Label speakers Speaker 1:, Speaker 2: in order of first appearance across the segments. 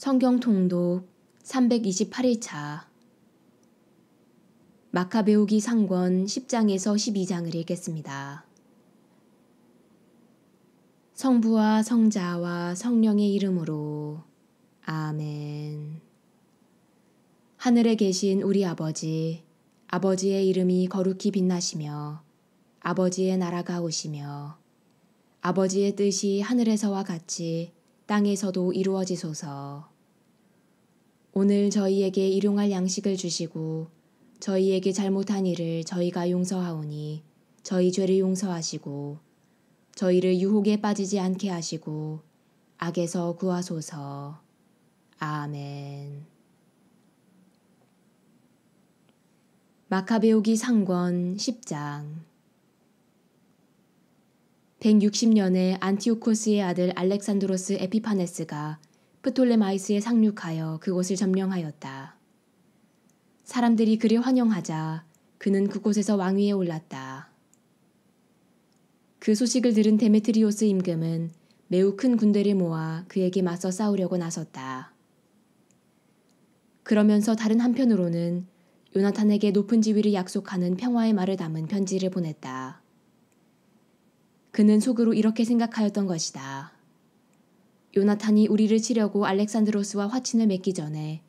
Speaker 1: 성경 통독 328일차 마카베오기 상권 10장에서 12장을 읽겠습니다. 성부와 성자와 성령의 이름으로 아멘. 하늘에 계신 우리 아버지, 아버지의 이름이 거룩히 빛나시며 아버지의 나라가 오시며 아버지의 뜻이 하늘에서와 같이 땅에서도 이루어지소서. 오늘 저희에게 일용할 양식을 주시고 저희에게 잘못한 일을 저희가 용서하오니 저희 죄를 용서하시고 저희를 유혹에 빠지지 않게 하시고 악에서 구하소서. 아멘. 마카베오기 상권 10장 160년에 안티오코스의 아들 알렉산드로스 에피파네스가 프톨레마이스에 상륙하여 그곳을 점령하였다. 사람들이 그를 환영하자 그는 그곳에서 왕위에 올랐다. 그 소식을 들은 데메트리오스 임금은 매우 큰 군대를 모아 그에게 맞서 싸우려고 나섰다. 그러면서 다른 한편으로는 요나탄에게 높은 지위를 약속하는 평화의 말을 담은 편지를 보냈다. 그는 속으로 이렇게 생각하였던 것이다. 요나탄이 우리를 치려고 알렉산드로스와 화친을 맺기 전에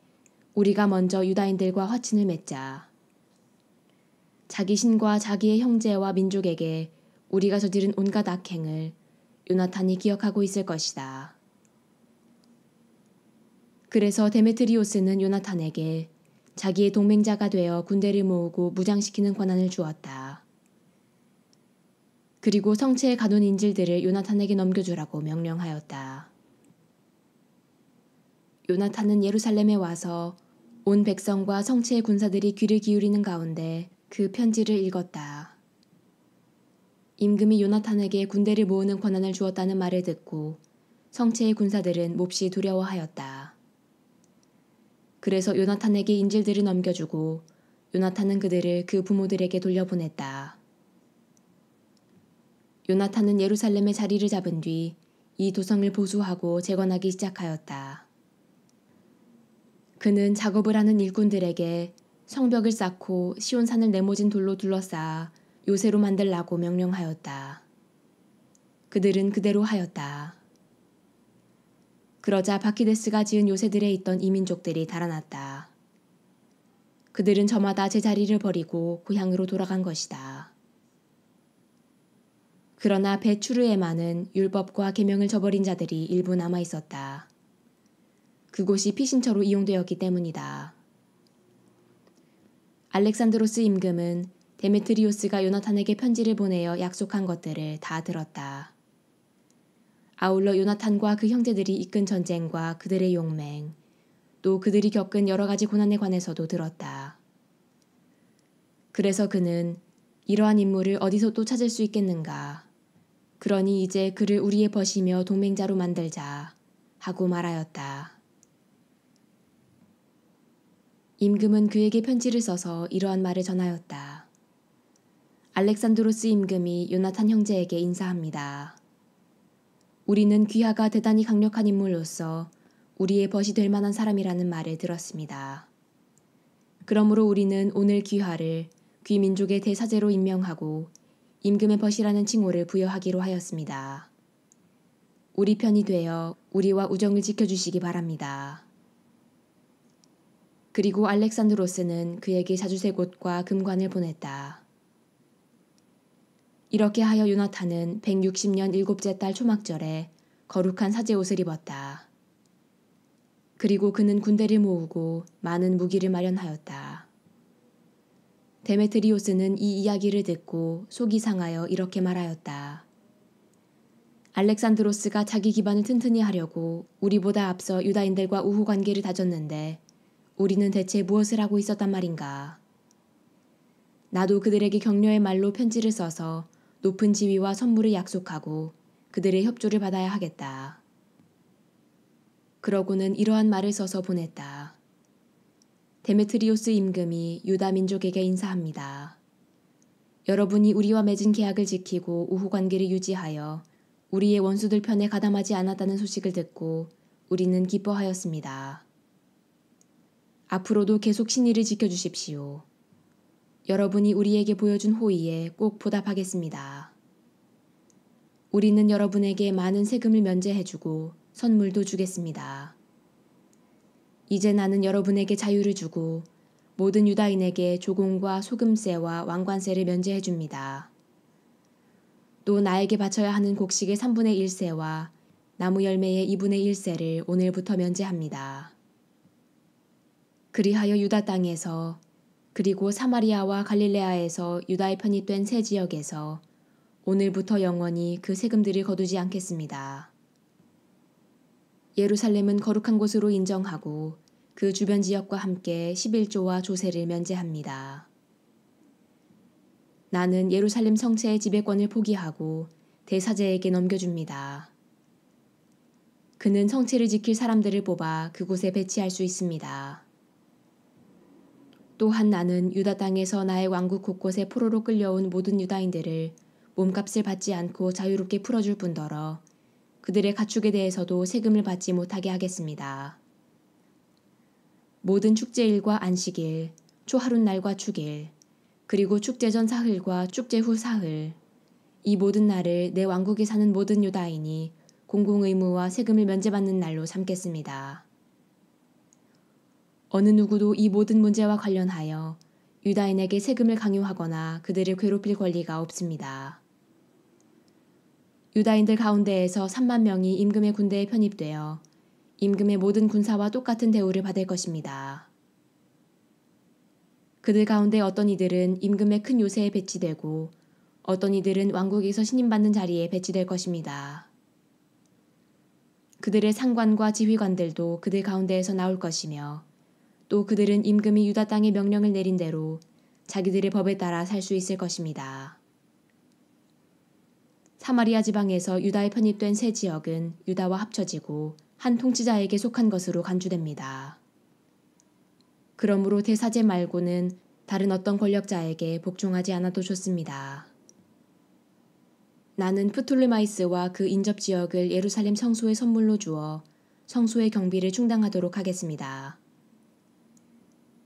Speaker 1: 우리가 먼저 유다인들과 화친을 맺자. 자기 신과 자기의 형제와 민족에게 우리가 저지른 온갖 악행을 요나탄이 기억하고 있을 것이다. 그래서 데메트리오스는 요나탄에게 자기의 동맹자가 되어 군대를 모으고 무장시키는 권한을 주었다. 그리고 성체에 가둔 인질들을 요나탄에게 넘겨주라고 명령하였다. 요나탄은 예루살렘에 와서 온 백성과 성체의 군사들이 귀를 기울이는 가운데 그 편지를 읽었다. 임금이 요나탄에게 군대를 모으는 권한을 주었다는 말을 듣고 성체의 군사들은 몹시 두려워하였다. 그래서 요나탄에게 인질들을 넘겨주고 요나탄은 그들을 그 부모들에게 돌려보냈다. 요나탄은 예루살렘에 자리를 잡은 뒤 이 도성을 보수하고 재건하기 시작하였다. 그는 작업을 하는 일꾼들에게 성벽을 쌓고 시온산을 네모진 돌로 둘러싸아 요새로 만들라고 명령하였다. 그들은 그대로 하였다. 그러자 바키데스가 지은 요새들에 있던 이민족들이 달아났다. 그들은 저마다 제자리를 버리고 고향으로 돌아간 것이다. 그러나 베추르에만은 율법과 계명을 저버린 자들이 일부 남아 있었다. 그곳이 피신처로 이용되었기 때문이다. 알렉산드로스 임금은 데메트리오스가 요나탄에게 편지를 보내어 약속한 것들을 다 들었다. 아울러 요나탄과 그 형제들이 이끈 전쟁과 그들의 용맹, 또 그들이 겪은 여러 가지 고난에 관해서도 들었다. 그래서 그는 이러한 인물을 어디서 또 찾을 수 있겠는가? 그러니 이제 그를 우리의 벗이며 동맹자로 만들자 하고 말하였다. 임금은 그에게 편지를 써서 이러한 말을 전하였다. 알렉산드로스 임금이 요나탄 형제에게 인사합니다. 우리는 귀하가 대단히 강력한 인물로서 우리의 벗이 될 만한 사람이라는 말을 들었습니다. 그러므로 우리는 오늘 귀하를 귀민족의 대사제로 임명하고 임금의 벗이라는 칭호를 부여하기로 하였습니다. 우리 편이 되어 우리와 우정을 지켜주시기 바랍니다. 그리고 알렉산드로스는 그에게 자주색옷과 금관을 보냈다. 이렇게 하여 요나탄은 160년 7째 달 초막절에 거룩한 사제옷을 입었다. 그리고 그는 군대를 모으고 많은 무기를 마련하였다. 데메트리오스는 이 이야기를 듣고 속이 상하여 이렇게 말하였다. 알렉산드로스가 자기 기반을 튼튼히 하려고 우리보다 앞서 유다인들과 우호 관계를 다졌는데 우리는 대체 무엇을 하고 있었단 말인가? 나도 그들에게 격려의 말로 편지를 써서 높은 지위와 선물을 약속하고 그들의 협조를 받아야 하겠다. 그러고는 이러한 말을 써서 보냈다. 데메트리오스 임금이 유다 민족에게 인사합니다. 여러분이 우리와 맺은 계약을 지키고 우호 관계를 유지하여 우리의 원수들 편에 가담하지 않았다는 소식을 듣고 우리는 기뻐하였습니다. 앞으로도 계속 신의를 지켜주십시오. 여러분이 우리에게 보여준 호의에 꼭 보답하겠습니다. 우리는 여러분에게 많은 세금을 면제해주고 선물도 주겠습니다. 이제 나는 여러분에게 자유를 주고 모든 유다인에게 조공과 소금세와 왕관세를 면제해줍니다. 또 나에게 바쳐야 하는 곡식의 3분의 1세와 나무 열매의 2분의 1세를 오늘부터 면제합니다. 그리하여 유다 땅에서 그리고 사마리아와 갈릴레아에서 유다의 편입된 새 지역에서 오늘부터 영원히 그 세금들을 거두지 않겠습니다. 예루살렘은 거룩한 곳으로 인정하고 그 주변 지역과 함께 11조와 조세를 면제합니다. 나는 예루살렘 성체의 지배권을 포기하고 대사제에게 넘겨줍니다. 그는 성체를 지킬 사람들을 뽑아 그곳에 배치할 수 있습니다. 또한 나는 유다 땅에서 나의 왕국 곳곳에 포로로 끌려온 모든 유다인들을 몸값을 받지 않고 자유롭게 풀어줄 뿐더러 그들의 가축에 대해서도 세금을 받지 못하게 하겠습니다. 모든 축제일과 안식일, 초하룻날과 축일, 그리고 축제 전 사흘과 축제 후 사흘, 이 모든 날을 내 왕국에 사는 모든 유다인이 공공의무와 세금을 면제받는 날로 삼겠습니다. 어느 누구도 이 모든 문제와 관련하여 유다인에게 세금을 강요하거나 그들을 괴롭힐 권리가 없습니다. 유다인들 가운데에서 3만 명이 임금의 군대에 편입되어 임금의 모든 군사와 똑같은 대우를 받을 것입니다. 그들 가운데 어떤 이들은 임금의 큰 요새에 배치되고 어떤 이들은 왕국에서 신임받는 자리에 배치될 것입니다. 그들의 상관과 지휘관들도 그들 가운데에서 나올 것이며 또 그들은 임금이 유다 땅에 명령을 내린 대로 자기들의 법에 따라 살 수 있을 것입니다. 사마리아 지방에서 유다에 편입된 새 지역은 유다와 합쳐지고 한 통치자에게 속한 것으로 간주됩니다. 그러므로 대사제 말고는 다른 어떤 권력자에게 복종하지 않아도 좋습니다. 나는 프톨레마이스와 그 인접 지역을 예루살렘 성소의 선물로 주어 성소의 경비를 충당하도록 하겠습니다.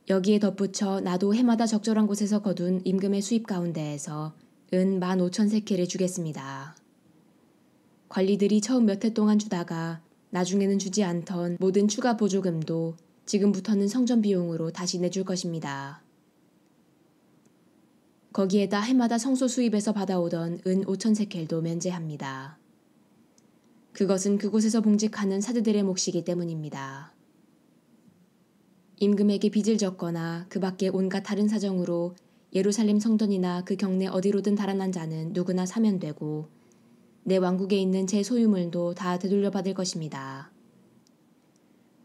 Speaker 1: 여기에 덧붙여 나도 해마다 적절한 곳에서 거둔 임금의 수입 가운데에서 은 15,000세켈을 주겠습니다. 관리들이 처음 몇 해 동안 주다가 나중에는 주지 않던 모든 추가 보조금도 지금부터는 성전 비용으로 다시 내줄 것입니다. 거기에다 해마다 성소 수입에서 받아오던 은 5,000세켈도 면제합니다. 그것은 그곳에서 봉직하는 사제들의 몫이기 때문입니다. 임금에게 빚을 졌거나 그 밖에 온갖 다른 사정으로 예루살렘 성전이나 그 경내 어디로든 달아난 자는 누구나 사면되고 내 왕국에 있는 제 소유물도 다 되돌려받을 것입니다.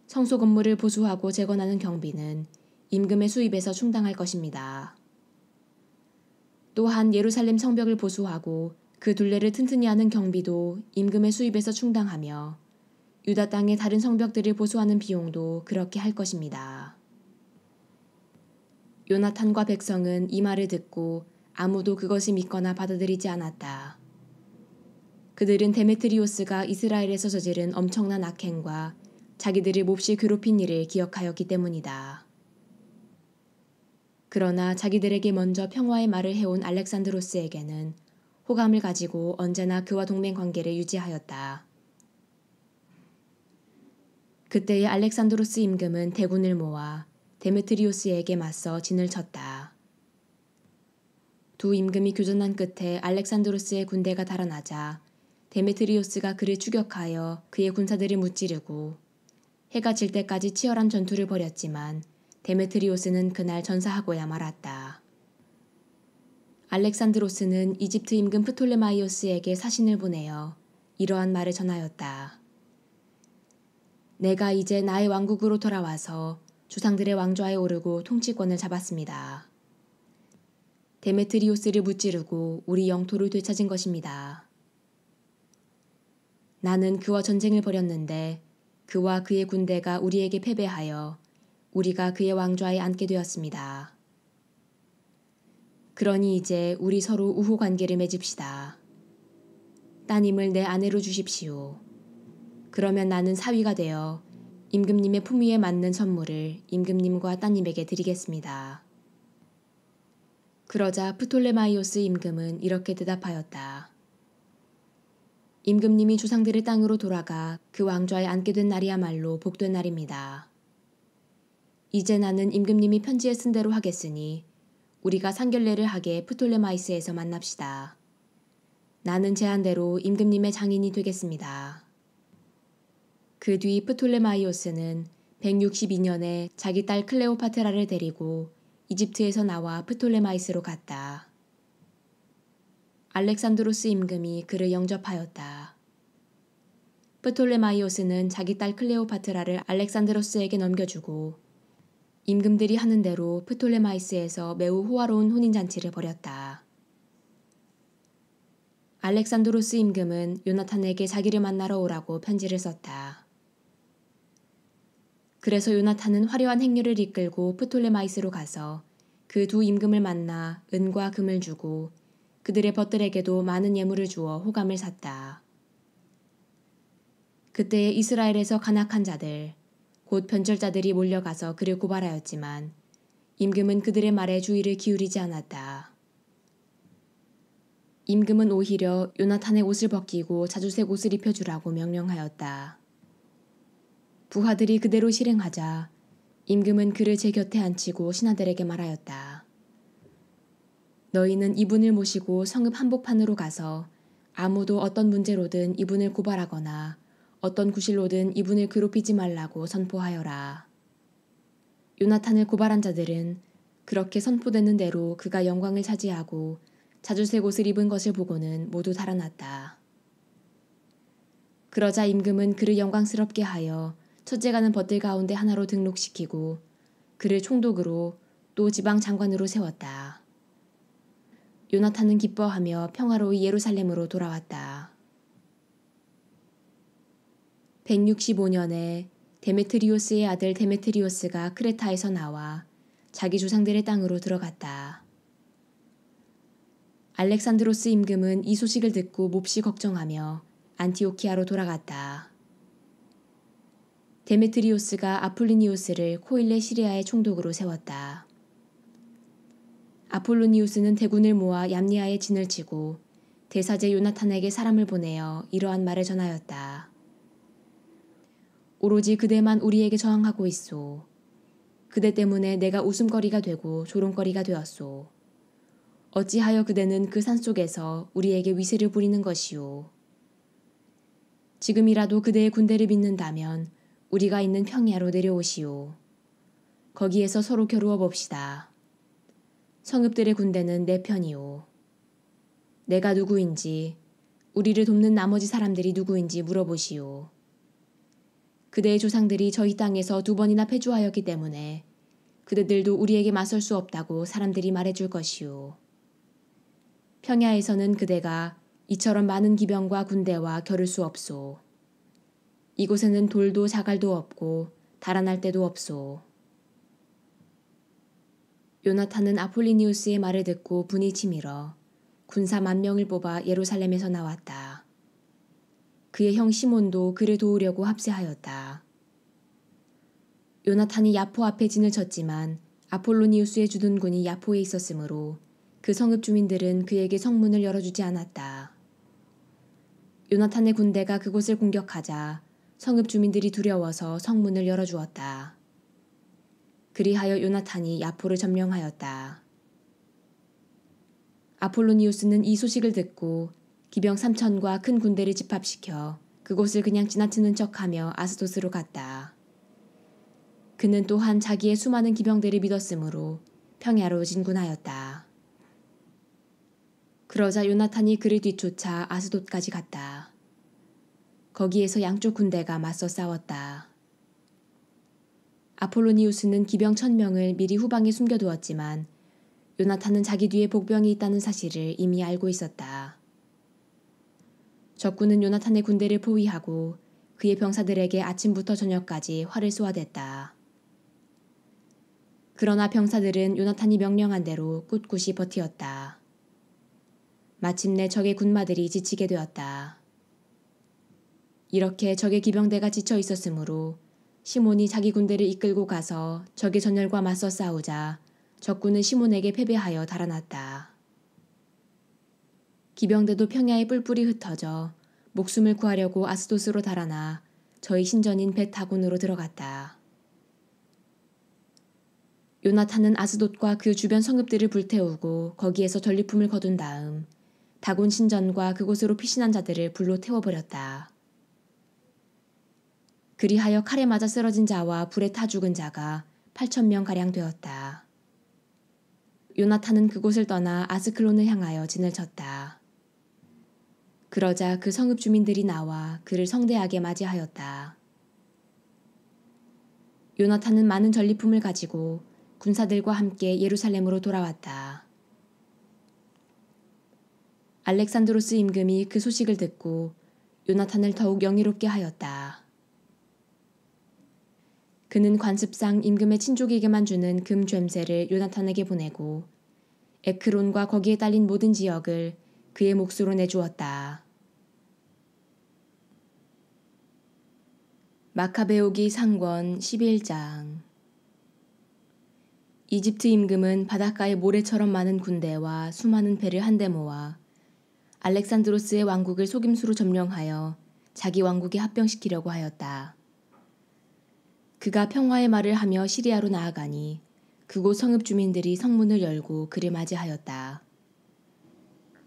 Speaker 1: 성소 건물을 보수하고 재건하는 경비는 임금의 수입에서 충당할 것입니다. 또한 예루살렘 성벽을 보수하고 그 둘레를 튼튼히 하는 경비도 임금의 수입에서 충당하며 유다 땅의 다른 성벽들을 보수하는 비용도 그렇게 할 것입니다. 요나탄과 백성은 이 말을 듣고 아무도 그것을 믿거나 받아들이지 않았다. 그들은 데메트리오스가 이스라엘에서 저지른 엄청난 악행과 자기들을 몹시 괴롭힌 일을 기억하였기 때문이다. 그러나 자기들에게 먼저 평화의 말을 해온 알렉산드로스에게는 호감을 가지고 언제나 그와 동맹 관계를 유지하였다. 그때의 알렉산드로스 임금은 대군을 모아 데메트리오스에게 맞서 진을 쳤다. 두 임금이 교전한 끝에 알렉산드로스의 군대가 달아나자 데메트리오스가 그를 추격하여 그의 군사들을 무찌르고 해가 질 때까지 치열한 전투를 벌였지만 데메트리오스는 그날 전사하고야 말았다. 알렉산드로스는 이집트 임금 프톨레마이오스에게 사신을 보내어 이러한 말을 전하였다. 내가 이제 나의 왕국으로 돌아와서 조상들의 왕좌에 오르고 통치권을 잡았습니다. 데메트리오스를 무찌르고 우리 영토를 되찾은 것입니다. 나는 그와 전쟁을 벌였는데 그와 그의 군대가 우리에게 패배하여 우리가 그의 왕좌에 앉게 되었습니다. 그러니 이제 우리 서로 우호 관계를 맺읍시다. 따님을 내 아내로 주십시오. 그러면 나는 사위가 되어 임금님의 품위에 맞는 선물을 임금님과 따님에게 드리겠습니다. 그러자 프톨레마이오스 임금은 이렇게 대답하였다. 임금님이 조상들의 땅으로 돌아가 그 왕좌에 앉게 된 날이야말로 복된 날입니다. 이제 나는 임금님이 편지에 쓴 대로 하겠으니 우리가 상견례를 하게 프톨레마이스에서 만납시다. 나는 제안대로 임금님의 장인이 되겠습니다. 그 뒤 프톨레마이오스는 162년에 자기 딸 클레오파트라를 데리고 이집트에서 나와 프톨레마이스로 갔다. 알렉산드로스 임금이 그를 영접하였다. 프톨레마이오스는 자기 딸 클레오파트라를 알렉산드로스에게 넘겨주고 임금들이 하는 대로 프톨레마이스에서 매우 호화로운 혼인잔치를 벌였다. 알렉산드로스 임금은 요나탄에게 자기를 만나러 오라고 편지를 썼다. 그래서 요나탄은 화려한 행렬을 이끌고 프톨레마이스로 가서 그 두 임금을 만나 은과 금을 주고 그들의 벗들에게도 많은 예물을 주어 호감을 샀다. 그때에 이스라엘에서 간악한 자들, 곧 변절자들이 몰려가서 그를 고발하였지만 임금은 그들의 말에 주의를 기울이지 않았다. 임금은 오히려 요나탄의 옷을 벗기고 자주색 옷을 입혀주라고 명령하였다. 부하들이 그대로 실행하자 임금은 그를 제 곁에 앉히고 신하들에게 말하였다. 너희는 이분을 모시고 성읍 한복판으로 가서 아무도 어떤 문제로든 이분을 고발하거나 어떤 구실로든 이분을 괴롭히지 말라고 선포하여라. 요나탄을 고발한 자들은 그렇게 선포되는 대로 그가 영광을 차지하고 자주색 옷을 입은 것을 보고는 모두 달아났다. 그러자 임금은 그를 영광스럽게 하여 첫째가는 벗들 가운데 하나로 등록시키고 그를 총독으로 또 지방 장관으로 세웠다. 요나탄은 기뻐하며 평화로이 예루살렘으로 돌아왔다. 165년에 데메트리오스의 아들 데메트리오스가 크레타에서 나와 자기 조상들의 땅으로 들어갔다. 알렉산드로스 임금은 이 소식을 듣고 몹시 걱정하며 안티오키아로 돌아갔다. 데메트리오스가 아폴리니우스를 코일레 시리아의 총독으로 세웠다. 아폴로니우스는 대군을 모아 얌니아에 진을 치고 대사제 요나탄에게 사람을 보내어 이러한 말을 전하였다. 오로지 그대만 우리에게 저항하고 있소. 그대 때문에 내가 웃음거리가 되고 조롱거리가 되었소. 어찌하여 그대는 그 산속에서 우리에게 위세를 부리는 것이오. 지금이라도 그대의 군대를 믿는다면 우리가 있는 평야로 내려오시오. 거기에서 서로 겨루어 봅시다. 성읍들의 군대는 내 편이오. 내가 누구인지, 우리를 돕는 나머지 사람들이 누구인지 물어보시오. 그대의 조상들이 저희 땅에서 2번이나 패주하였기 때문에 그대들도 우리에게 맞설 수 없다고 사람들이 말해줄 것이오. 평야에서는 그대가 이처럼 많은 기병과 군대와 겨룰 수 없소. 이곳에는 돌도 자갈도 없고 달아날 데도 없소. 요나탄은 아폴리니우스의 말을 듣고 분이 치밀어 군사 10,000명을 뽑아 예루살렘에서 나왔다. 그의 형 시몬도 그를 도우려고 합세하였다. 요나탄이 야포 앞에 진을 쳤지만 아폴로니우스의 주둔군이 야포에 있었으므로 그 성읍 주민들은 그에게 성문을 열어주지 않았다. 요나탄의 군대가 그곳을 공격하자 성읍 주민들이 두려워서 성문을 열어주었다. 그리하여 요나탄이 야포를 점령하였다. 아폴로니우스는 이 소식을 듣고 기병 3,000과 큰 군대를 집합시켜 그곳을 그냥 지나치는 척하며 아스돗으로 갔다. 그는 또한 자기의 수많은 기병들을 믿었으므로 평야로 진군하였다. 그러자 요나탄이 그를 뒤쫓아 아스돗까지 갔다. 거기에서 양쪽 군대가 맞서 싸웠다. 아폴로니우스는 기병 1,000명을 미리 후방에 숨겨두었지만 요나탄은 자기 뒤에 복병이 있다는 사실을 이미 알고 있었다. 적군은 요나탄의 군대를 포위하고 그의 병사들에게 아침부터 저녁까지 활을 쏘아댔다. 그러나 병사들은 요나탄이 명령한 대로 꿋꿋이 버티었다. 마침내 적의 군마들이 지치게 되었다. 이렇게 적의 기병대가 지쳐 있었으므로 시몬이 자기 군대를 이끌고 가서 적의 전열과 맞서 싸우자 적군은 시몬에게 패배하여 달아났다. 기병대도 평야에 뿔뿔이 흩어져 목숨을 구하려고 아스돗으로 달아나 저희 신전인 벳다곤으로 들어갔다. 요나탄은 아스돗과 그 주변 성읍들을 불태우고 거기에서 전리품을 거둔 다음 다곤 신전과 그곳으로 피신한 자들을 불로 태워버렸다. 그리하여 칼에 맞아 쓰러진 자와 불에 타 죽은 자가 8,000명가량 되었다. 요나탄은 그곳을 떠나 아스클론을 향하여 진을 쳤다. 그러자 그 성읍 주민들이 나와 그를 성대하게 맞이하였다. 요나탄은 많은 전리품을 가지고 군사들과 함께 예루살렘으로 돌아왔다. 알렉산드로스 임금이 그 소식을 듣고 요나탄을 더욱 영예롭게 하였다. 그는 관습상 임금의 친족에게만 주는 금 죬새를 요나탄에게 보내고 에크론과 거기에 딸린 모든 지역을 그의 몫으로 내주었다. 마카베오기 상권 11장. 이집트 임금은 바닷가에 모래처럼 많은 군대와 수많은 배를 한데 모아 알렉산드로스의 왕국을 속임수로 점령하여 자기 왕국에 합병시키려고 하였다. 그가 평화의 말을 하며 시리아로 나아가니 그곳 성읍 주민들이 성문을 열고 그를 맞이하였다.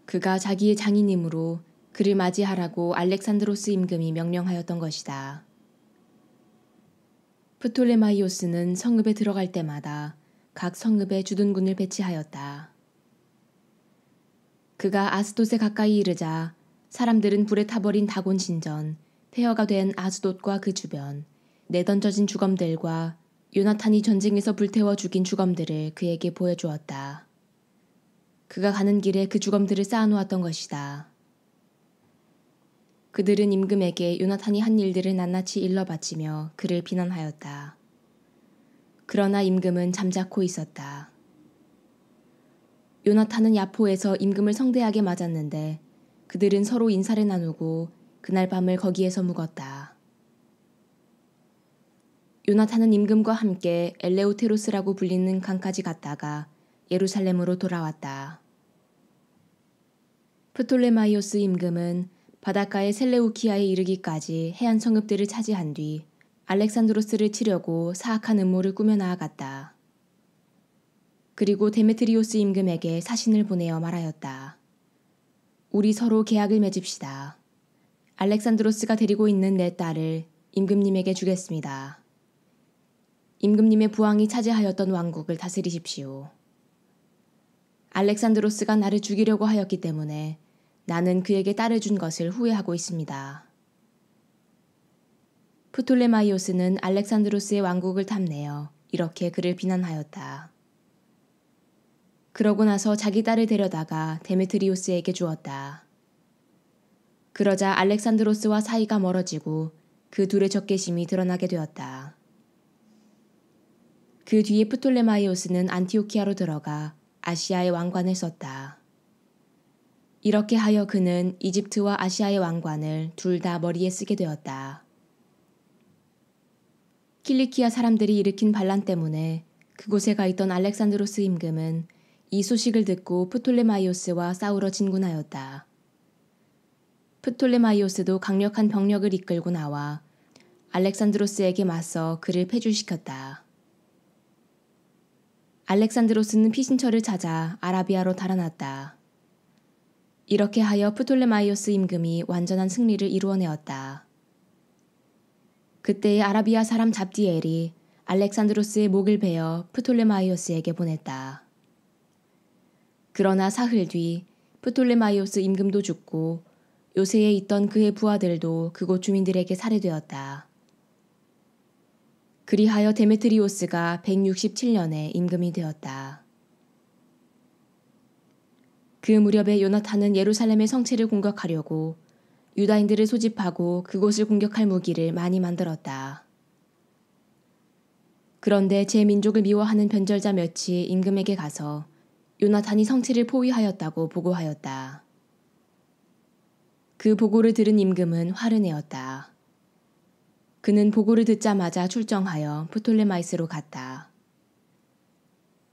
Speaker 1: 그가 자기의 장인이므로 그를 맞이하라고 알렉산드로스 임금이 명령하였던 것이다. 프톨레마이오스는 성읍에 들어갈 때마다 각 성읍에 주둔군을 배치하였다. 그가 아스돗에 가까이 이르자 사람들은 불에 타버린 다곤 신전, 폐허가 된 아스돗과 그 주변, 내던져진 주검들과 요나탄이 전쟁에서 불태워 죽인 주검들을 그에게 보여주었다. 그가 가는 길에 그 주검들을 쌓아놓았던 것이다. 그들은 임금에게 요나탄이 한 일들을 낱낱이 일러 바치며 그를 비난하였다. 그러나 임금은 잠자코 있었다. 요나탄은 야포에서 임금을 성대하게 맞았는데 그들은 서로 인사를 나누고 그날 밤을 거기에서 묵었다. 요나탄은 임금과 함께 엘레우테로스라고 불리는 강까지 갔다가 예루살렘으로 돌아왔다. 프톨레마이오스 임금은 바닷가의 셀레우키아에 이르기까지 해안 성읍들을 차지한 뒤 알렉산드로스를 치려고 사악한 음모를 꾸며 나아갔다. 그리고 데메트리오스 임금에게 사신을 보내어 말하였다. 우리 서로 계약을 맺읍시다. 알렉산드로스가 데리고 있는 내 딸을 임금님에게 주겠습니다. 임금님의 부왕이 차지하였던 왕국을 다스리십시오. 알렉산드로스가 나를 죽이려고 하였기 때문에 나는 그에게 딸을 준 것을 후회하고 있습니다. 프톨레마이오스는 알렉산드로스의 왕국을 탐내어 이렇게 그를 비난하였다. 그러고 나서 자기 딸을 데려다가 데메트리오스에게 주었다. 그러자 알렉산드로스와 사이가 멀어지고 그 둘의 적개심이 드러나게 되었다. 그 뒤에 프톨레마이오스는 안티오키아로 들어가 아시아의 왕관을 썼다. 이렇게 하여 그는 이집트와 아시아의 왕관을 둘 다 머리에 쓰게 되었다. 킬리키아 사람들이 일으킨 반란 때문에 그곳에 가 있던 알렉산드로스 임금은 이 소식을 듣고 프톨레마이오스와 싸우러 진군하였다. 프톨레마이오스도 강력한 병력을 이끌고 나와 알렉산드로스에게 맞서 그를 패주시켰다. 알렉산드로스는 피신처를 찾아 아라비아로 달아났다. 이렇게 하여 프톨레마이오스 임금이 완전한 승리를 이루어내었다. 그때의 아라비아 사람 잡디엘이 알렉산드로스의 목을 베어 프톨레마이오스에게 보냈다. 그러나 사흘 뒤 프톨레마이오스 임금도 죽고 요새에 있던 그의 부하들도 그곳 주민들에게 살해되었다. 그리하여 데메트리오스가 167년에 임금이 되었다. 그 무렵에 요나탄은 예루살렘의 성체를 공격하려고 유다인들을 소집하고 그곳을 공격할 무기를 많이 만들었다. 그런데 제 민족을 미워하는 변절자 몇이 임금에게 가서 요나탄이 성체를 포위하였다고 보고하였다. 그 보고를 들은 임금은 화를 내었다. 그는 보고를 듣자마자 출정하여 프톨레마이스로 갔다.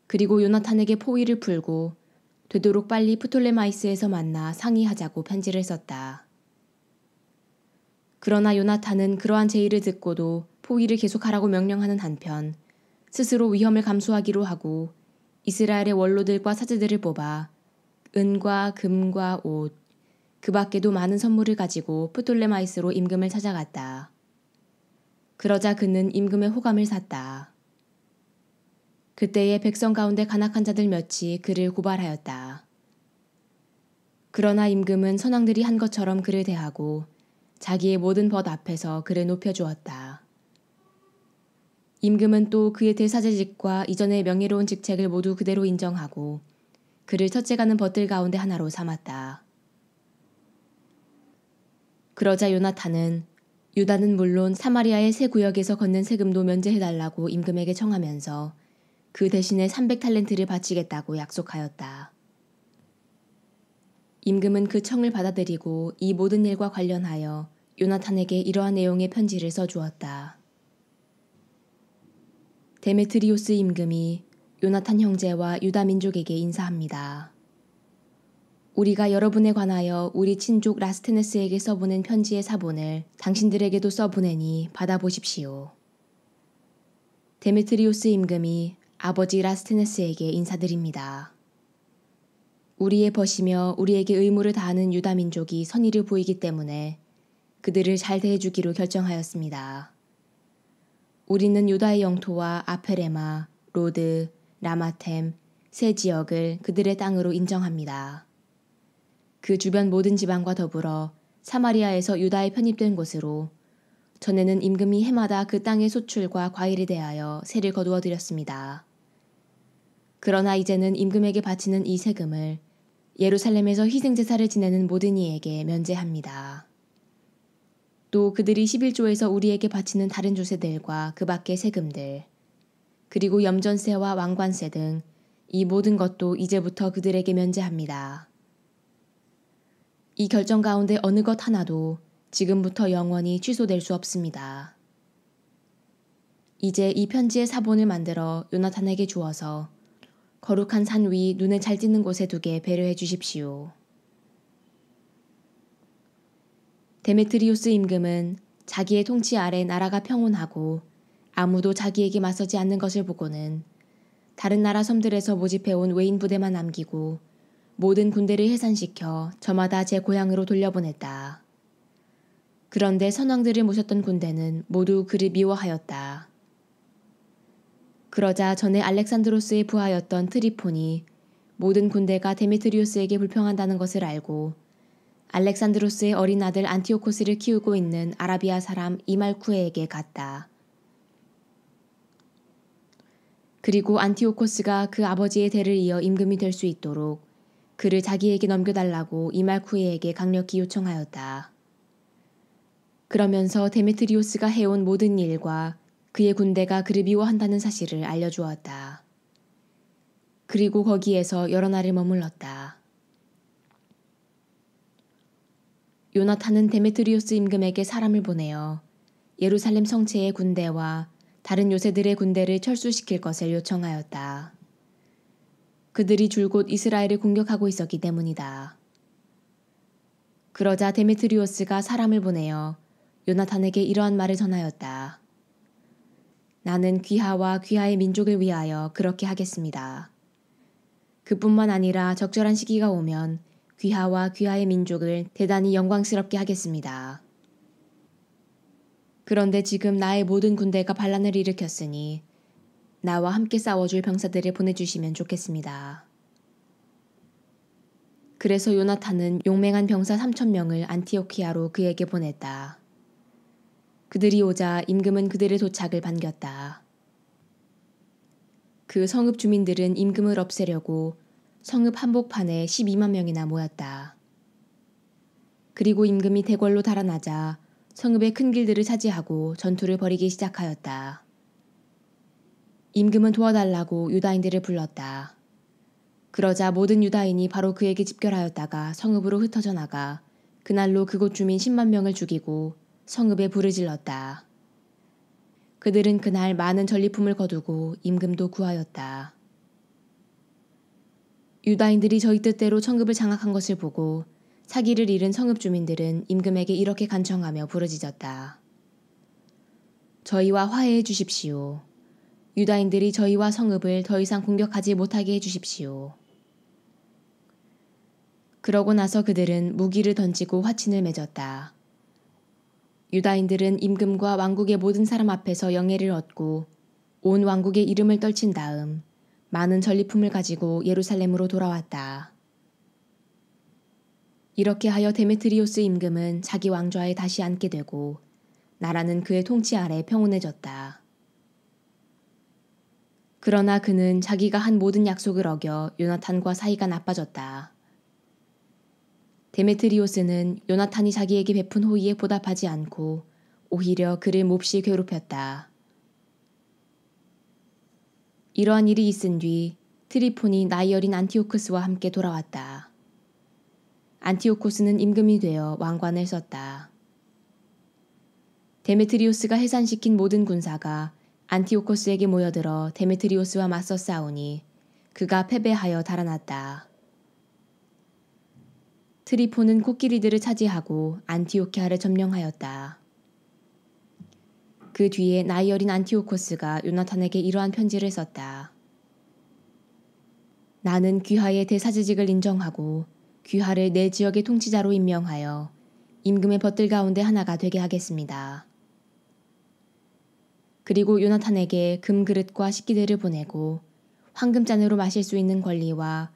Speaker 1: 그리고 요나탄에게 포위를 풀고 되도록 빨리 프톨레마이스에서 만나 상의하자고 편지를 썼다. 그러나 요나탄은 그러한 제의를 듣고도 포위를 계속하라고 명령하는 한편 스스로 위험을 감수하기로 하고 이스라엘의 원로들과 사제들을 뽑아 은과 금과 옷, 그 밖에도 많은 선물을 가지고 프톨레마이스로 임금을 찾아갔다. 그러자 그는 임금의 호감을 샀다. 그때에 백성 가운데 간악한 자들 몇이 그를 고발하였다. 그러나 임금은 선왕들이 한 것처럼 그를 대하고 자기의 모든 벗 앞에서 그를 높여주었다. 임금은 또 그의 대사제직과 이전의 명예로운 직책을 모두 그대로 인정하고 그를 첫째가는 벗들 가운데 하나로 삼았다. 그러자 요나탄은 유다는 물론 사마리아의 세 구역에서 걷는 세금도 면제해달라고 임금에게 청하면서 그 대신에 300탈렌트를 바치겠다고 약속하였다. 임금은 그 청을 받아들이고 이 모든 일과 관련하여 요나탄에게 이러한 내용의 편지를 써주었다. 데메트리오스 임금이 요나탄 형제와 유다 민족에게 인사합니다. 우리가 여러분에 관하여 우리 친족 라스테네스에게 써보낸 편지의 사본을 당신들에게도 써보내니 받아보십시오. 데메트리오스 임금이 아버지 라스테네스에게 인사드립니다. 우리의 벗이며 우리에게 의무를 다하는 유다 민족이 선의를 보이기 때문에 그들을 잘 대해주기로 결정하였습니다. 우리는 유다의 영토와 아페레마, 로드, 라마템, 세 지역을 그들의 땅으로 인정합니다. 그 주변 모든 지방과 더불어 사마리아에서 유다에 편입된 곳으로 전에는 임금이 해마다 그 땅의 소출과 과일에 대하여 세를 거두어 드렸습니다. 그러나 이제는 임금에게 바치는 이 세금을 예루살렘에서 희생제사를 지내는 모든 이에게 면제합니다. 또 그들이 11조에서 우리에게 바치는 다른 조세들과 그 밖의 세금들, 그리고 염전세와 왕관세 등 이 모든 것도 이제부터 그들에게 면제합니다. 이 결정 가운데 어느 것 하나도 지금부터 영원히 취소될 수 없습니다. 이제 이 편지의 사본을 만들어 요나탄에게 주어서 거룩한 산 위 눈에 잘 띄는 곳에 두게 배려해 주십시오. 데메트리오스 임금은 자기의 통치 아래 나라가 평온하고 아무도 자기에게 맞서지 않는 것을 보고는 다른 나라 섬들에서 모집해온 외인 부대만 남기고 모든 군대를 해산시켜 저마다 제 고향으로 돌려보냈다. 그런데 선왕들을 모셨던 군대는 모두 그를 미워하였다. 그러자 전에 알렉산드로스의 부하였던 트리폰이 모든 군대가 데메트리오스에게 불평한다는 것을 알고 알렉산드로스의 어린 아들 안티오코스를 키우고 있는 아라비아 사람 이말쿠에에게 갔다. 그리고 안티오코스가 그 아버지의 대를 이어 임금이 될 수 있도록 그를 자기에게 넘겨달라고 이말쿠에에게 강력히 요청하였다. 그러면서 데메트리오스가 해온 모든 일과 그의 군대가 그를 미워한다는 사실을 알려주었다. 그리고 거기에서 여러 날을 머물렀다. 요나탄은 데메트리오스 임금에게 사람을 보내어 예루살렘 성체의 군대와 다른 요새들의 군대를 철수시킬 것을 요청하였다. 그들이 줄곧 이스라엘을 공격하고 있었기 때문이다. 그러자 데메트리오스가 사람을 보내어 요나탄에게 이러한 말을 전하였다. 나는 귀하와 귀하의 민족을 위하여 그렇게 하겠습니다. 그뿐만 아니라 적절한 시기가 오면 귀하와 귀하의 민족을 대단히 영광스럽게 하겠습니다. 그런데 지금 나의 모든 군대가 반란을 일으켰으니 나와 함께 싸워줄 병사들을 보내주시면 좋겠습니다. 그래서 요나탄은 용맹한 병사 3,000명을 안티오키아로 그에게 보냈다. 그들이 오자 임금은 그들의 도착을 반겼다. 그 성읍 주민들은 임금을 없애려고 성읍 한복판에 12만 명이나 모였다. 그리고 임금이 대궐로 달아나자 성읍의 큰 길들을 차지하고 전투를 벌이기 시작하였다. 임금은 도와달라고 유다인들을 불렀다. 그러자 모든 유다인이 바로 그에게 집결하였다가 성읍으로 흩어져 나가 그날로 그곳 주민 10만 명을 죽이고 성읍에 불을 질렀다. 그들은 그날 많은 전리품을 거두고 임금도 구하였다. 유다인들이 저희 뜻대로 청급을 장악한 것을 보고 사기를 잃은 성읍 주민들은 임금에게 이렇게 간청하며 부르짖었다. 저희와 화해해 주십시오. 유다인들이 저희와 성읍을 더 이상 공격하지 못하게 해 주십시오. 그러고 나서 그들은 무기를 던지고 화친을 맺었다. 유다인들은 임금과 왕국의 모든 사람 앞에서 영예를 얻고 온 왕국의 이름을 떨친 다음 많은 전리품을 가지고 예루살렘으로 돌아왔다. 이렇게 하여 데메트리오스 임금은 자기 왕좌에 다시 앉게 되고 나라는 그의 통치 아래 평온해졌다. 그러나 그는 자기가 한 모든 약속을 어겨 요나탄과 사이가 나빠졌다. 데메트리오스는 요나탄이 자기에게 베푼 호의에 보답하지 않고 오히려 그를 몹시 괴롭혔다. 이러한 일이 있은 뒤 트리폰이 나이 어린 안티오쿠스와 함께 돌아왔다. 안티오코스는 임금이 되어 왕관을 썼다. 데메트리오스가 해산시킨 모든 군사가 안티오코스에게 모여들어 데메트리오스와 맞서 싸우니 그가 패배하여 달아났다. 트리폰은 코끼리들을 차지하고 안티오키아를 점령하였다. 그 뒤에 나이 어린 안티오코스가 요나탄에게 이러한 편지를 썼다. 나는 귀하의 대사제직을 인정하고 귀하를 내 지역의 통치자로 임명하여 임금의 벗들 가운데 하나가 되게 하겠습니다. 그리고 요나탄에게 금그릇과 식기들을 보내고 황금잔으로 마실 수 있는 권리와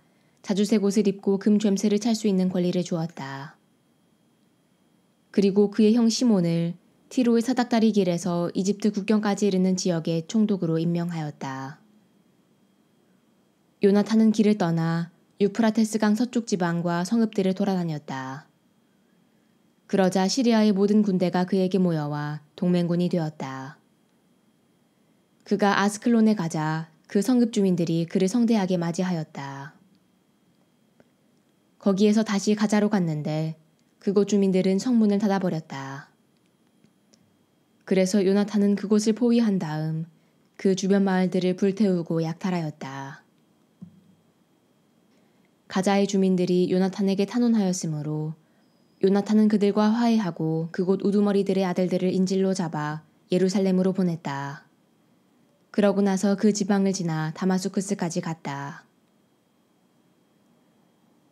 Speaker 1: 자주색 옷을 입고 금쫌새를 찰 수 있는 권리를 주었다. 그리고 그의 형 시몬을 티로의 사닥다리 길에서 이집트 국경까지 이르는 지역의 총독으로 임명하였다. 요나탄은 길을 떠나 유프라테스강 서쪽 지방과 성읍들을 돌아다녔다. 그러자 시리아의 모든 군대가 그에게 모여와 동맹군이 되었다. 그가 아스클론에 가자 그 성읍 주민들이 그를 성대하게 맞이하였다. 거기에서 다시 가자로 갔는데 그곳 주민들은 성문을 닫아버렸다. 그래서 요나탄은 그곳을 포위한 다음 그 주변 마을들을 불태우고 약탈하였다. 가자의 주민들이 요나탄에게 탄원하였으므로 요나탄은 그들과 화해하고 그곳 우두머리들의 아들들을 인질로 잡아 예루살렘으로 보냈다. 그러고 나서 그 지방을 지나 다마스쿠스까지 갔다.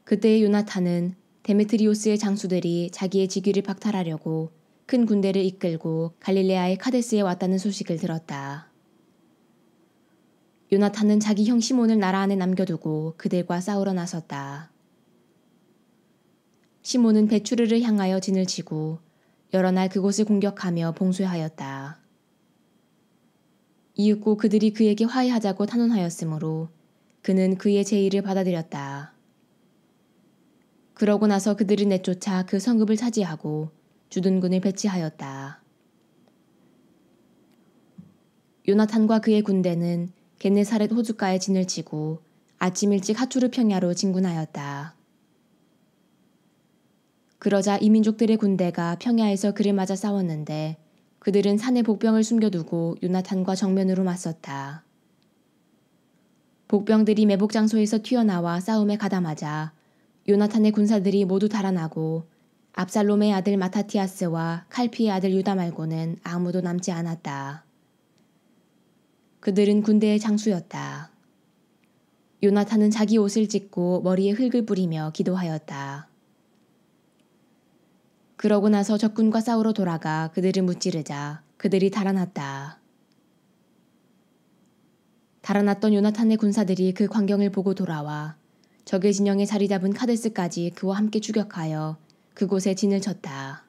Speaker 1: 그때의 요나탄은 데메트리오스의 장수들이 자기의 직위를 박탈하려고 큰 군대를 이끌고 갈릴레아의 카데스에 왔다는 소식을 들었다. 요나탄은 자기 형 시몬을 나라 안에 남겨두고 그들과 싸우러 나섰다. 시몬은 베추르를 향하여 진을 치고 여러 날 그곳을 공격하며 봉쇄하였다. 이윽고 그들이 그에게 화해하자고 탄원하였으므로 그는 그의 제의를 받아들였다. 그러고 나서 그들을 내쫓아 그 성읍을 차지하고 주둔군을 배치하였다. 요나탄과 그의 군대는 겟네사렛 호숫가에 진을 치고 아침 일찍 하투르 평야로 진군하였다. 그러자 이민족들의 군대가 평야에서 그를 맞아 싸웠는데 그들은 산에 복병을 숨겨두고 요나탄과 정면으로 맞섰다. 복병들이 매복 장소에서 튀어나와 싸움에 가담하자 요나탄의 군사들이 모두 달아나고 압살롬의 아들 마타티아스와 칼피의 아들 유다 말고는 아무도 남지 않았다. 그들은 군대의 장수였다. 요나탄은 자기 옷을 찢고 머리에 흙을 뿌리며 기도하였다. 그러고 나서 적군과 싸우러 돌아가 그들을 무찌르자 그들이 달아났다. 달아났던 요나탄의 군사들이 그 광경을 보고 돌아와 적의 진영에 자리 잡은 카데스까지 그와 함께 추격하여 그곳에 진을 쳤다.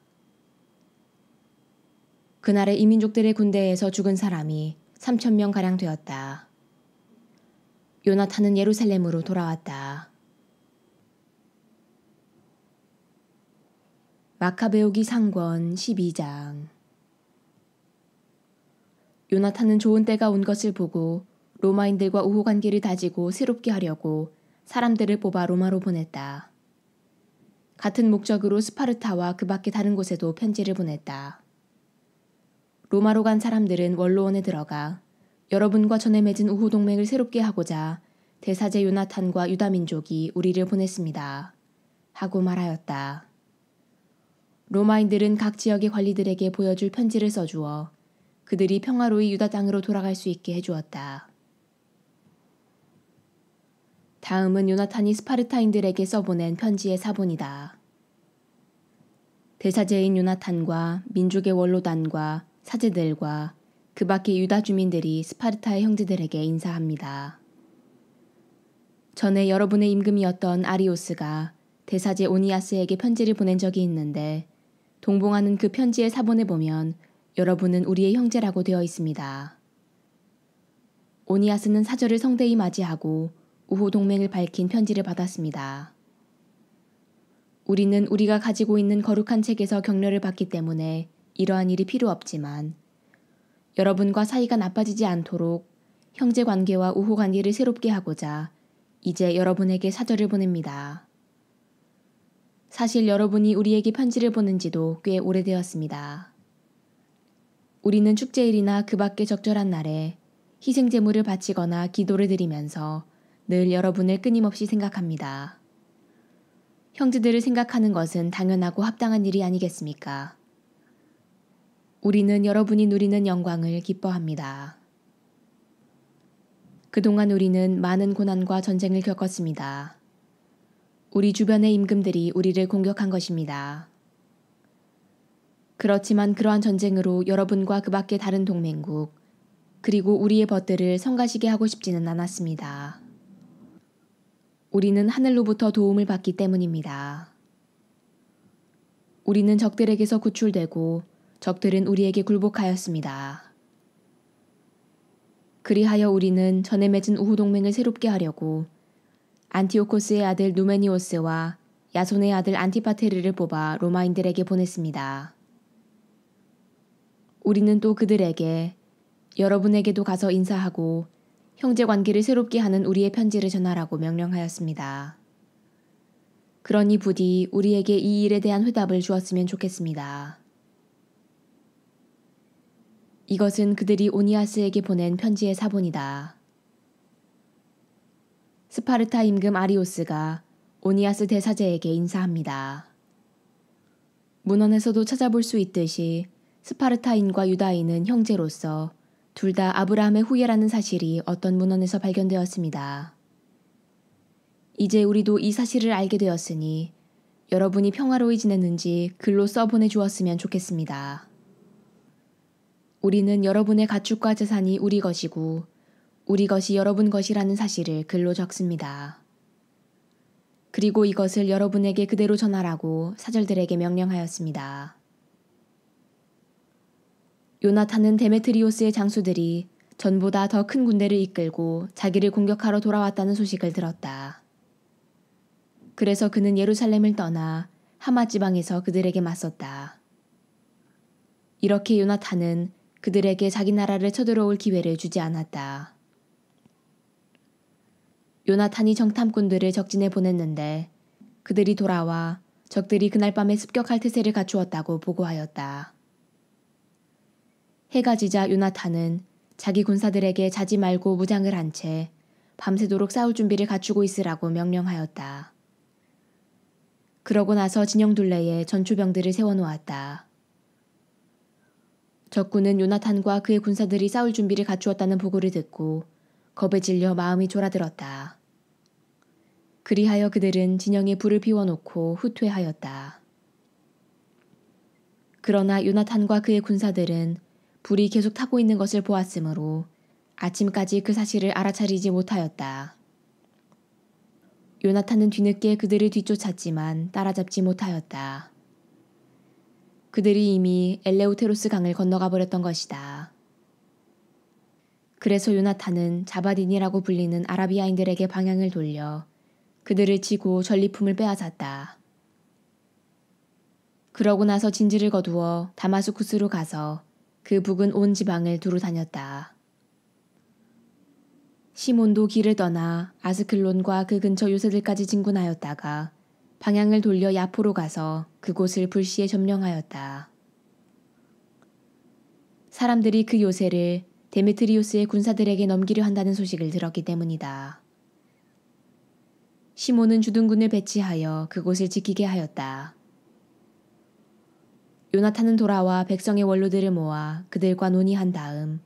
Speaker 1: 그날의 이민족들의 군대에서 죽은 사람이 3,000명가량 되었다. 요나탄은 예루살렘으로 돌아왔다. 마카베오기 상권 12장. 요나탄은 좋은 때가 온 것을 보고 로마인들과 우호관계를 다지고 새롭게 하려고 사람들을 뽑아 로마로 보냈다. 같은 목적으로 스파르타와 그 밖의 다른 곳에도 편지를 보냈다. 로마로 간 사람들은 원로원에 들어가 여러분과 전에 맺은 우호 동맹을 새롭게 하고자 대사제 요나탄과 유다 민족이 우리를 보냈습니다. 하고 말하였다. 로마인들은 각 지역의 관리들에게 보여줄 편지를 써주어 그들이 평화로이 유다 땅으로 돌아갈 수 있게 해주었다. 다음은 요나탄이 스파르타인들에게 써보낸 편지의 사본이다. 대사제인 요나탄과 민족의 원로단과 사제들과 그 밖의 유다 주민들이 스파르타의 형제들에게 인사합니다. 전에 여러분의 임금이었던 아리오스가 대사제 오니아스에게 편지를 보낸 적이 있는데 동봉하는 그 편지의 사본에 보면 여러분은 우리의 형제라고 되어 있습니다. 오니아스는 사절을 성대히 맞이하고 우호 동맹을 밝힌 편지를 받았습니다. 우리는 우리가 가지고 있는 거룩한 책에서 격려를 받기 때문에 이러한 일이 필요 없지만 여러분과 사이가 나빠지지 않도록 형제 관계와 우호 관계를 새롭게 하고자 이제 여러분에게 사절을 보냅니다. 사실 여러분이 우리에게 편지를 보낸 지도 꽤 오래되었습니다. 우리는 축제일이나 그 밖의 적절한 날에 희생 제물을 바치거나 기도를 드리면서 늘 여러분을 끊임없이 생각합니다. 형제들을 생각하는 것은 당연하고 합당한 일이 아니겠습니까? 우리는 여러분이 누리는 영광을 기뻐합니다. 그동안 우리는 많은 고난과 전쟁을 겪었습니다. 우리 주변의 임금들이 우리를 공격한 것입니다. 그렇지만 그러한 전쟁으로 여러분과 그 밖의 다른 동맹국, 그리고 우리의 벗들을 성가시게 하고 싶지는 않았습니다. 우리는 하늘로부터 도움을 받기 때문입니다. 우리는 적들에게서 구출되고 적들은 우리에게 굴복하였습니다. 그리하여 우리는 전에 맺은 우호 동맹을 새롭게 하려고 안티오코스의 아들 누메니오스와 야손의 아들 안티파테르를 뽑아 로마인들에게 보냈습니다. 우리는 또 그들에게 여러분에게도 가서 인사하고 형제 관계를 새롭게 하는 우리의 편지를 전하라고 명령하였습니다. 그러니 부디 우리에게 이 일에 대한 회답을 주었으면 좋겠습니다. 이것은 그들이 오니아스에게 보낸 편지의 사본이다. 스파르타 임금 아리오스가 오니아스 대사제에게 인사합니다. 문헌에서도 찾아볼 수 있듯이 스파르타인과 유다인은 형제로서 둘 다 아브라함의 후예라는 사실이 어떤 문헌에서 발견되었습니다. 이제 우리도 이 사실을 알게 되었으니 여러분이 평화로이 지냈는지 글로 써보내 주었으면 좋겠습니다. 우리는 여러분의 가축과 재산이 우리 것이고 우리 것이 여러분 것이라는 사실을 글로 적습니다. 그리고 이것을 여러분에게 그대로 전하라고 사절들에게 명령하였습니다. 요나탄은 데메트리오스의 장수들이 전보다 더 큰 군대를 이끌고 자기를 공격하러 돌아왔다는 소식을 들었다. 그래서 그는 예루살렘을 떠나 하마 지방에서 그들에게 맞섰다. 이렇게 요나탄은 그들에게 자기 나라를 쳐들어올 기회를 주지 않았다. 요나탄이 정탐꾼들을 적진에 보냈는데 그들이 돌아와 적들이 그날 밤에 습격할 태세를 갖추었다고 보고하였다. 해가 지자 요나탄은 자기 군사들에게 자지 말고 무장을 한 채 밤새도록 싸울 준비를 갖추고 있으라고 명령하였다. 그러고 나서 진영 둘레에 전초병들을 세워놓았다. 적군은 요나탄과 그의 군사들이 싸울 준비를 갖추었다는 보고를 듣고 겁에 질려 마음이 졸아들었다. 그리하여 그들은 진영에 불을 피워놓고 후퇴하였다. 그러나 요나탄과 그의 군사들은 불이 계속 타고 있는 것을 보았으므로 아침까지 그 사실을 알아차리지 못하였다. 요나탄은 뒤늦게 그들을 뒤쫓았지만 따라잡지 못하였다. 그들이 이미 엘레우테로스 강을 건너가 버렸던 것이다. 그래서 요나탄은 자바딘이라고 불리는 아라비아인들에게 방향을 돌려 그들을 치고 전리품을 빼앗았다. 그러고 나서 진지를 거두어 다마스쿠스로 가서 그 북은 온 지방을 두루 다녔다. 시몬도 길을 떠나 아스클론과 그 근처 요새들까지 진군하였다가 방향을 돌려 야포로 가서 그곳을 불시에 점령하였다. 사람들이 그 요새를 데메트리우스의 군사들에게 넘기려 한다는 소식을 들었기 때문이다. 시몬은 주둔군을 배치하여 그곳을 지키게 하였다. 요나탄은 돌아와 백성의 원로들을 모아 그들과 논의한 다음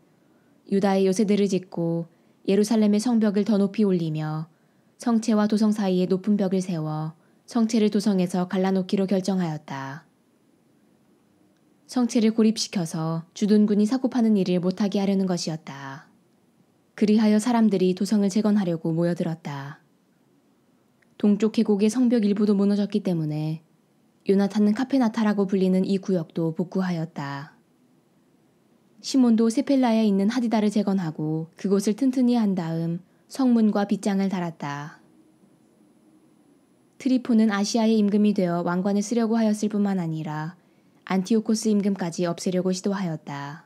Speaker 1: 유다의 요새들을 짓고 예루살렘의 성벽을 더 높이 올리며 성체와 도성 사이에 높은 벽을 세워 성체를 도성에서 갈라놓기로 결정하였다. 성체를 고립시켜서 주둔군이 사고파는 일을 못하게 하려는 것이었다. 그리하여 사람들이 도성을 재건하려고 모여들었다. 동쪽 계곡의 성벽 일부도 무너졌기 때문에 요나탄은 카페나타라고 불리는 이 구역도 복구하였다. 시몬도 세펠라에 있는 하디다를 재건하고 그곳을 튼튼히 한 다음 성문과 빗장을 달았다. 트리포는 아시아의 임금이 되어 왕관을 쓰려고 하였을 뿐만 아니라 안티오코스 임금까지 없애려고 시도하였다.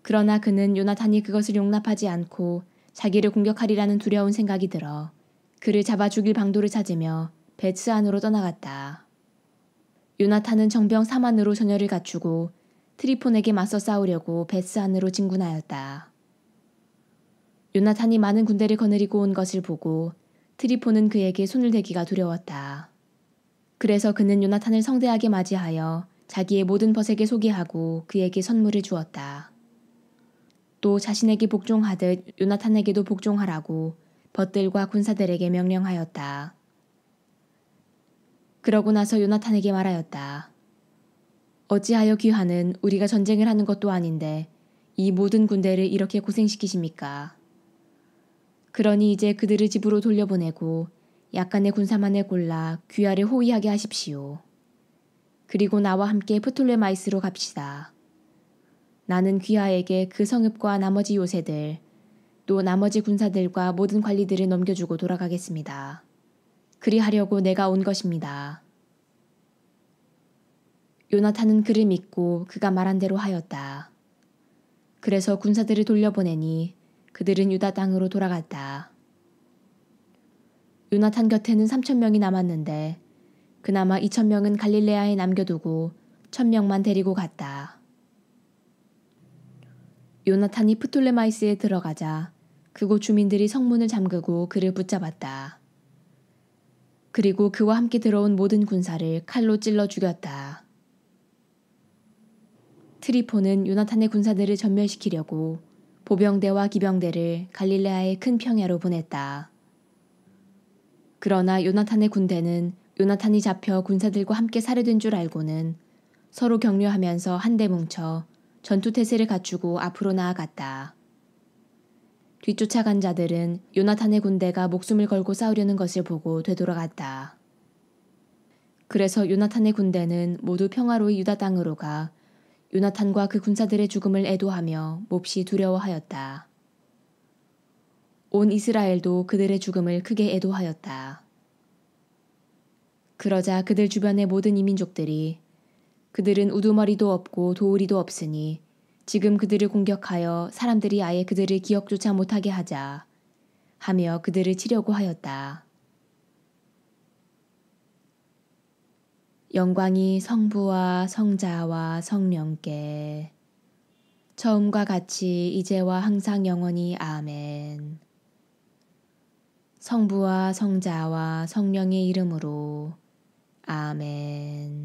Speaker 1: 그러나 그는 요나탄이 그것을 용납하지 않고 자기를 공격하리라는 두려운 생각이 들어 그를 잡아 죽일 방도를 찾으며 베츠 안으로 떠나갔다. 요나탄은 정병 4만으로 전열을 갖추고 트리폰에게 맞서 싸우려고 베츠 안으로 진군하였다. 요나탄이 많은 군대를 거느리고 온 것을 보고 트리폰은 그에게 손을 대기가 두려웠다. 그래서 그는 요나탄을 성대하게 맞이하여 자기의 모든 벗에게 소개하고 그에게 선물을 주었다. 또 자신에게 복종하듯 요나탄에게도 복종하라고 벗들과 군사들에게 명령하였다. 그러고 나서 요나탄에게 말하였다. 어찌하여 귀하는 우리가 전쟁을 하는 것도 아닌데 이 모든 군대를 이렇게 고생시키십니까? 그러니 이제 그들을 집으로 돌려보내고 약간의 군사만을 골라 귀하를 호위하게 하십시오. 그리고 나와 함께 프톨레마이스로 갑시다. 나는 귀하에게 그 성읍과 나머지 요새들, 또 나머지 군사들과 모든 관리들을 넘겨주고 돌아가겠습니다. 그리하려고 내가 온 것입니다. 요나탄은 그를 믿고 그가 말한 대로 하였다. 그래서 군사들을 돌려보내니 그들은 유다 땅으로 돌아갔다. 요나탄 곁에는 3,000명이 남았는데 그나마 2,000명은 갈릴레아에 남겨두고 1,000명만 데리고 갔다. 요나탄이 프톨레마이스에 들어가자 그곳 주민들이 성문을 잠그고 그를 붙잡았다. 그리고 그와 함께 들어온 모든 군사를 칼로 찔러 죽였다. 트리포는 요나탄의 군사들을 전멸시키려고 보병대와 기병대를 갈릴레아의 큰 평야로 보냈다. 그러나 요나탄의 군대는 요나탄이 잡혀 군사들과 함께 살해된 줄 알고는 서로 격려하면서 한데 뭉쳐 전투태세를 갖추고 앞으로 나아갔다. 뒤쫓아간 자들은 요나탄의 군대가 목숨을 걸고 싸우려는 것을 보고 되돌아갔다. 그래서 요나탄의 군대는 모두 평화로이 유다 땅으로 가 요나탄과 그 군사들의 죽음을 애도하며 몹시 두려워하였다. 온 이스라엘도 그들의 죽음을 크게 애도하였다. 그러자 그들 주변의 모든 이민족들이 그들은 우두머리도 없고 도우리도 없으니 지금 그들을 공격하여 사람들이 아예 그들을 기억조차 못하게 하자 하며 그들을 치려고 하였다. 영광이 성부와 성자와 성령께 처음과 같이 이제와 항상 영원히 아멘. 성부와 성자와 성령의 이름으로 아멘.